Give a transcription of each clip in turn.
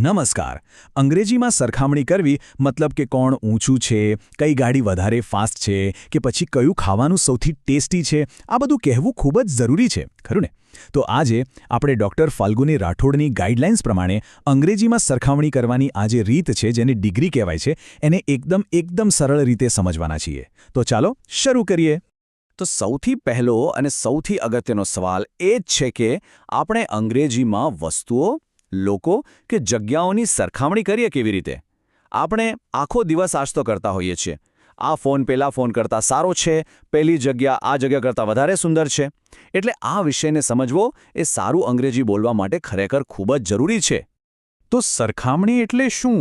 નમસ્કાર. અંગ્રેજીમાં સરખામણી કરવી મતલબ કે કોણ ઊંચું છે, કઈ ગાડી વધારે ફાસ્ટ છે કે પછી કયું ખાવાનું સૌથી ટેસ્ટી છે, આ બધું કહેવું ખૂબ જ જરૂરી છે, ખરું ને? તો આજે આપણે ડૉક્ટર ફાલ્ગુની રાઠોડની ગાઈડલાઇન્સ પ્રમાણે અંગ્રેજીમાં સરખામણી કરવાની આ જે રીત છે, જેને ડિગ્રી કહેવાય છે, એને એકદમ સરળ રીતે સમજવાના છીએ. તો ચાલો શરૂ કરીએ. તો સૌથી પહેલો અને સૌથી અગત્યનો સવાલ એ જ છે કે આપણે અંગ્રેજીમાં વસ્તુઓ, લોકો કે જગ્યાઓની સરખામણી કરીએ કેવી રીતે? આપણે આખો દિવસ આજ તો કરતા હોઈએ છીએ. આ ફોન પેલા ફોન કરતાં સારો છે, પેલી જગ્યા આ જગ્યા કરતાં વધારે સુંદર છે. એટલે આ વિષયને સમજવો એ સારું અંગ્રેજી બોલવા માટે ખરેખર ખૂબ જ જરૂરી છે. તો સરખામણી એટલે શું?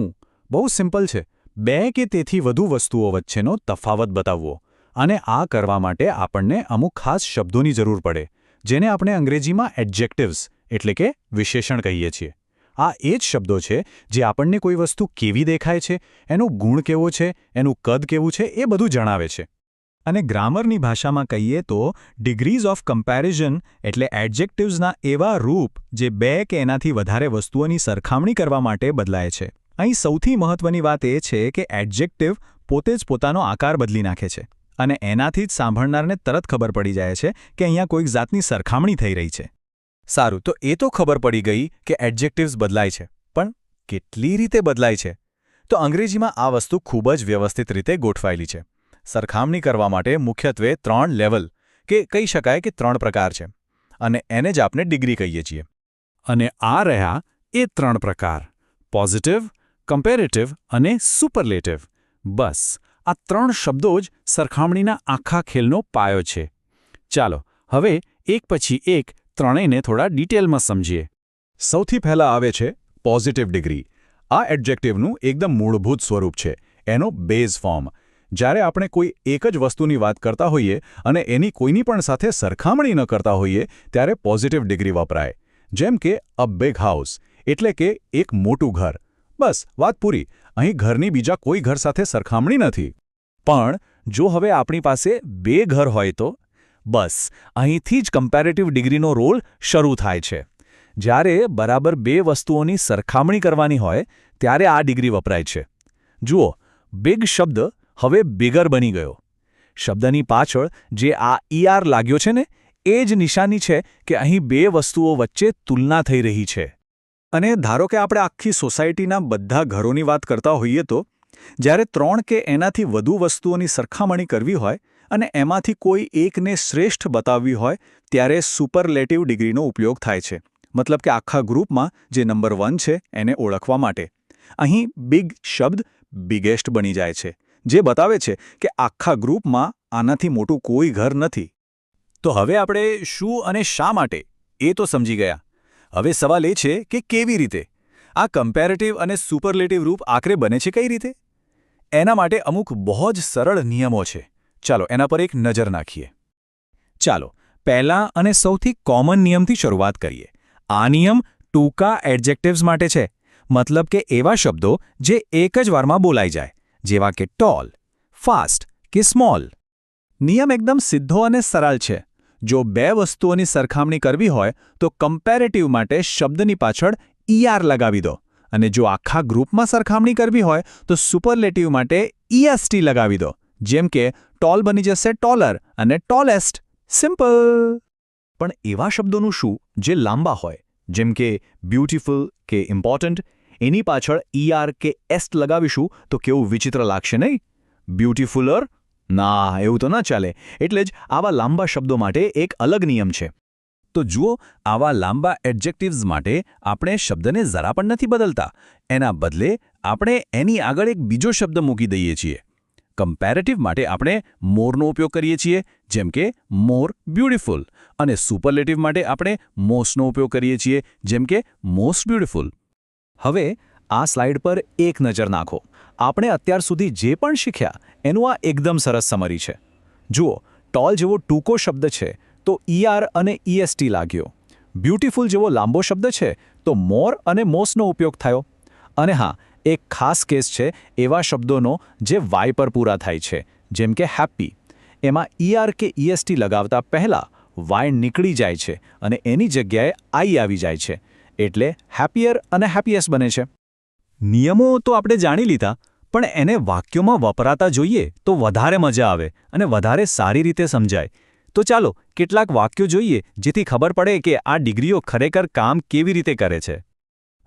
બહુ સિમ્પલ છે. બે કે તેથી વધુ વસ્તુઓ વચ્ચેનો તફાવત બતાવવો. અને આ કરવા માટે આપણને અમુક ખાસ શબ્દોની જરૂર પડે, જેને આપણે અંગ્રેજીમાં એડજેક્ટિવ્સ એટલે કે વિશેષણ કહીએ છીએ. આ એ જ શબ્દો છે જે આપણને કોઈ વસ્તુ કેવી દેખાય છે, એનો ગુણ કેવો છે, એનું કદ કેવું છે એ બધું જણાવે છે. અને ગ્રામરની ભાષામાં કહીએ તો ડિગ્રીઝ ઓફ કમ્પેરિઝન એટલે એડજેક્ટિવ્સના એવા રૂપ જે બે કે એનાથી વધારે વસ્તુઓની સરખામણી કરવા માટે બદલાય છે. અહીં સૌથી મહત્વની વાત એ છે કે એડજેક્ટિવ પોતે જ પોતાનો આકાર બદલી નાખે છે. અને એનાથી જ સાંભળનારને તરત ખબર પડી જાય છે કે અહીંયા કોઈક જાતની સરખામણી થઈ રહી છે. સારું, તો એ તો ખબર પડી ગઈ કે એડજેક્ટિવ્સ બદલાય છે, પણ કેટલી રીતે બદલાય છે? તો અંગ્રેજીમાં આ વસ્તુ ખૂબ જ વ્યવસ્થિત રીતે ગોઠવાયેલી છે. સરખામણી કરવા માટે મુખ્યત્વે 3 લેવલ કે કહી શકાય કે 3 પ્રકાર છે. અને એને જ આપણે ડિગ્રી કહીએ છીએ. અને આ રહ્યા એ 3 પ્રકાર: પોઝિટિવ, કમ્પેરેટિવ અને સુપરલેટિવ. બસ આ 3 શબ્દો જ સરખામણીના આખા ખેલનો પાયો છે. ચાલો હવે એક પછી એક ત્રણેયને થોડા ડિટેલમાં સમજીએ. સૌથી પહેલા આવે છે પોઝિટિવ ડિગ્રી. આ એડજેક્ટિવનું એકદમ મૂળભૂત સ્વરૂપ છે, એનો બેઝ ફોર્મ. જ્યારે આપણે કોઈ એક જ વસ્તુની વાત કરતા હોઈએ અને એની કોઈની પણ સાથે સરખામણી ન કરતા હોઈએ ત્યારે પોઝિટિવ ડિગ્રી વપરાય. જેમ કે અ બિગ હાઉસ એટલે કે એક મોટું ઘર. બસ વાત પૂરી. અહીં ઘરની બીજા કોઈ ઘર સાથે સરખામણી નથી. પણ જો હવે આપણી પાસે 2 ઘર હોય તો બસ અહીંથી જ કમ્પેરેટિવ ડિગ્રીનો રોલ શરૂ થાય છે. જ્યારે બરાબર 2 વસ્તુઓની સરખામણી કરવાની હોય ત્યારે આ ડિગ્રી વપરાય છે. જુઓ, બિગ શબ્દ હવે બિગર બની ગયો. શબ્દની પાછળ જે આ ER લાગ્યો છે ને, એ જ નિશાની છે કે અહીં 2 વસ્તુઓ વચ્ચે તુલના થઈ રહી છે. અને ધારો કે આપણે આખી સોસાયટીના બધા ઘરોની વાત કરતા હોઈએ તો જ્યારે 3 કે એનાથી વધુ વસ્તુઓની સરખામણી કરવી હોય અને એમાંથી કોઈ એકને શ્રેષ્ઠ બતાવવી હોય ત્યારે સુપરલેટિવ ડિગ્રીનો ઉપયોગ થાય છે. મતલબ કે આખા ગ્રુપમાં જે નંબર 1 છે એને ઓળખવા માટે. અહીં બિગ શબ્દ બિગેસ્ટ બની જાય છે, જે બતાવે છે કે આખા ગ્રુપમાં આનાથી મોટું કોઈ ઘર નથી. તો હવે આપણે શું અને શા માટે એ તો સમજી ગયા. હવે સવાલ એ છે કે કેવી રીતે આ કમ્પેરેટિવ અને સુપરલેટિવ રૂપ આખરે બને છે કઈ રીતે? એના માટે અમુક બહુ જ સરળ નિયમો છે. ચાલો એના પર એક નજર નાખીએ. ચાલો પહેલા અને સૌથી કોમન નિયમથી શરૂઆત કરીએ. આ નિયમ ટૂંકા એડજેક્ટિવ્સ માટે છે. મતલબ કે એવા શબ્દો જે એક જ વારમાં બોલાઈ જાય, જેવા કે ટોલ, ફાસ્ટ કે સ્મોલ. નિયમ એકદમ સીધો અને સરળ છે. જો 2 વસ્તુઓની સરખામણી કરવી હોય તો કમ્પેરેટિવ માટે શબ્દની પાછળ ER લગાવી દો, અને જો આખા ગ્રુપમાં સરખામણી કરવી હોય તો સુપરલેટિવ માટે EST લગાવી દો. જેમ કે ટોલ બની જશે ટોલર અને ટોલેસ્ટ. સિમ્પલ. પણ એવા શબ્દોનું શું જે લાંબા હોય, જેમ કે બ્યુટીફુલ કે ઇમ્પોર્ટન્ટ? એની પાછળ ER કે એસ્ટ લગાવીશું તો કેવું વિચિત્ર લાગશે નહીં? બ્યુટીફુલર? ના, એવું તો ના ચાલે. એટલે જ આવા લાંબા શબ્દો માટે એક અલગ નિયમ છે. તો જુઓ, આવા લાંબા એડજેક્ટિવ્સ માટે આપણે શબ્દને જરા પણ નથી બદલતા. એના બદલે આપણે એની આગળ એક બીજો શબ્દ મૂકી દઈએ છીએ. કમ્પેરેટિવ માટે આપણે મોરનો ઉપયોગ કરીએ છીએ, જેમ કે મોર બ્યુટીફુલ. અને સુપરલેટિવ માટે આપણે મોસ્ટનો ઉપયોગ કરીએ છીએ, જેમ કે મોસ્ટ બ્યુટીફુલ. હવે આ સ્લાઇડ પર એક નજર નાખો. આપણે અત્યાર સુધી જે પણ શીખ્યા એનું આ એકદમ સરસ સમરી છે. જુઓ, ટોલ જેવો ટૂંકો શબ્દ છે તો ER અને EST લાગ્યો. બ્યુટીફુલ જેવો લાંબો શબ્દ છે તો મોર અને મોસ્ટનો ઉપયોગ થયો. અને હા, એક ખાસ કેસ છે એવા શબ્દોનો જે Y પર પૂરા થાય છે, જેમ કે હેપી. એમાં ER કે EST લગાવતા પહેલાં Y નીકળી જાય છે અને એની જગ્યાએ I આવી જાય છે. એટલે હેપીયર અને હેપીએસ્ટ બને છે. નિયમો તો આપણે જાણી લીધા, પણ એને વાક્યોમાં વપરાતા જોઈએ તો વધારે મજા આવે અને વધારે સારી રીતે સમજાય. તો ચાલો કેટલાક વાક્યો જોઈએ જેથી ખબર પડે કે આ ડિગ્રીઓ ખરેખર કામ કેવી રીતે કરે છે.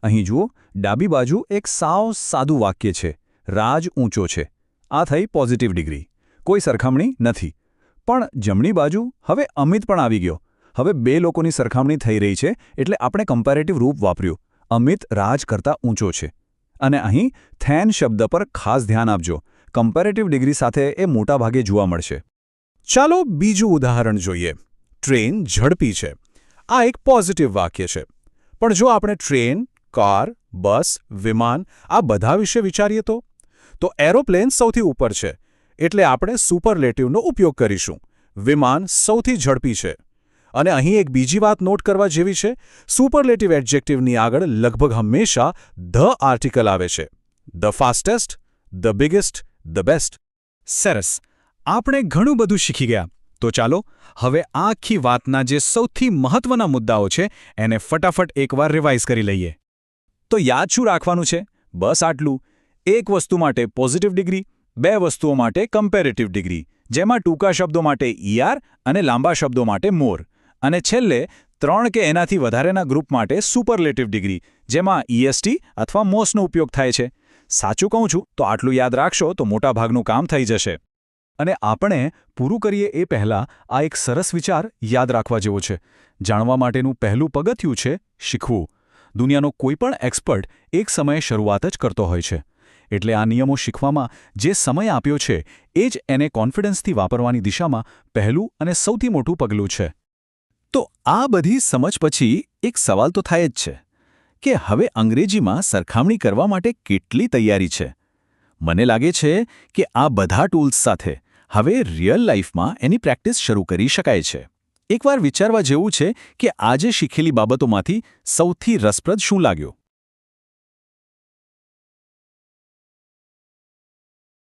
અહીં જુઓ, ડાબી બાજુ એક સાવ સાદું વાક્ય છે, રાજ ઊંચો છે. આ થઈ પોઝિટિવ ડિગ્રી. કોઈ સરખામણી નથી. પણ જમણી બાજુ હવે અમિત પણ આવી ગયો. હવે બે લોકોની સરખામણી થઈ રહી છે એટલે આપણે કમ્પેરેટિવ રૂપ વાપર્યું. અમિત રાજ કરતાં ઊંચો છે. અને અહીં થેન શબ્દ પર ખાસ ધ્યાન આપજો. કમ્પેરેટિવ ડિગ્રી સાથે એ મોટાભાગે જોવા મળશે. ચાલો બીજું ઉદાહરણ જોઈએ. ટ્રેન ઝડપી છે. આ એક પોઝિટિવ વાક્ય છે. પણ જો આપણે ટ્રેન, કાર, બસ, વિમાન આ બધા વિશે વિચારીએ તો એરોપ્લેન સૌથી ઉપર છે. એટલે આપણે સુપરલેટિવનો ઉપયોગ કરીશું. વિમાન સૌથી ઝડપી છે. અને અહીં એક બીજી વાત નોટ કરવા જેવી છે. સુપરલેટિવ એડજેક્ટિવની આગળ લગભગ હંમેશા ધ આર્ટિકલ આવે છે. The fastest, the biggest, the best. સરસ. આપણે ઘણું બધું શીખી ગયા. તો ચાલો હવે આખી વાતના જે સૌથી મહત્વના મુદ્દાઓ છે એને ફટાફટ એકવાર રિવાઇઝ કરી લઈએ. તો યાદ શું રાખવાનું છે? બસ આટલું. એક વસ્તુ માટે પોઝિટિવ ડિગ્રી, બે વસ્તુઓ માટે કમ્પેરેટિવ ડિગ્રી, જેમાં ટૂંકા શબ્દો માટે ER અને લાંબા શબ્દો માટે મોર. અને છેલ્લે 3 કે એનાથી વધારેના ગ્રુપ માટે સુપરલેટિવ ડિગ્રી, જેમાં EST અથવા મોસ્ટનો ઉપયોગ થાય છે. સાચું કહું છું તો આટલું યાદ રાખશો તો મોટાભાગનું કામ થઈ જશે. અને આપણે પૂરું કરીએ એ પહેલાં આ એક સરસ વિચાર યાદ રાખવા જેવો છે. જાણવા માટેનું પહેલું પગથિયું છે શીખવું. દુનિયાનો કોઈ પણ એક્સપર્ટ એક સમયે શરૂઆત જ કરતો હોય છે. એટલે આ નિયમો શીખવામાં જે સમય આપ્યો છે એ જ એને કોન્ફિડન્સથી વાપરવાની દિશામાં પહેલું અને સૌથી મોટું પગલું છે. તો આ બધી સમજ પછી એક સવાલ તો થાય જ છે કે હવે અંગ્રેજીમાં સરખામણી કરવા માટે કેટલી તૈયારી છે? મને લાગે છે કે આ બધા ટૂલ્સ સાથે હવે રિયલ લાઈફમાં એની પ્રેક્ટિસ શરૂ કરી શકાય છે. એકવાર વિચારવા જેવું છે કે આજે શીખેલી બાબતોમાંથી સૌથી રસપ્રદ શું લાગ્યું?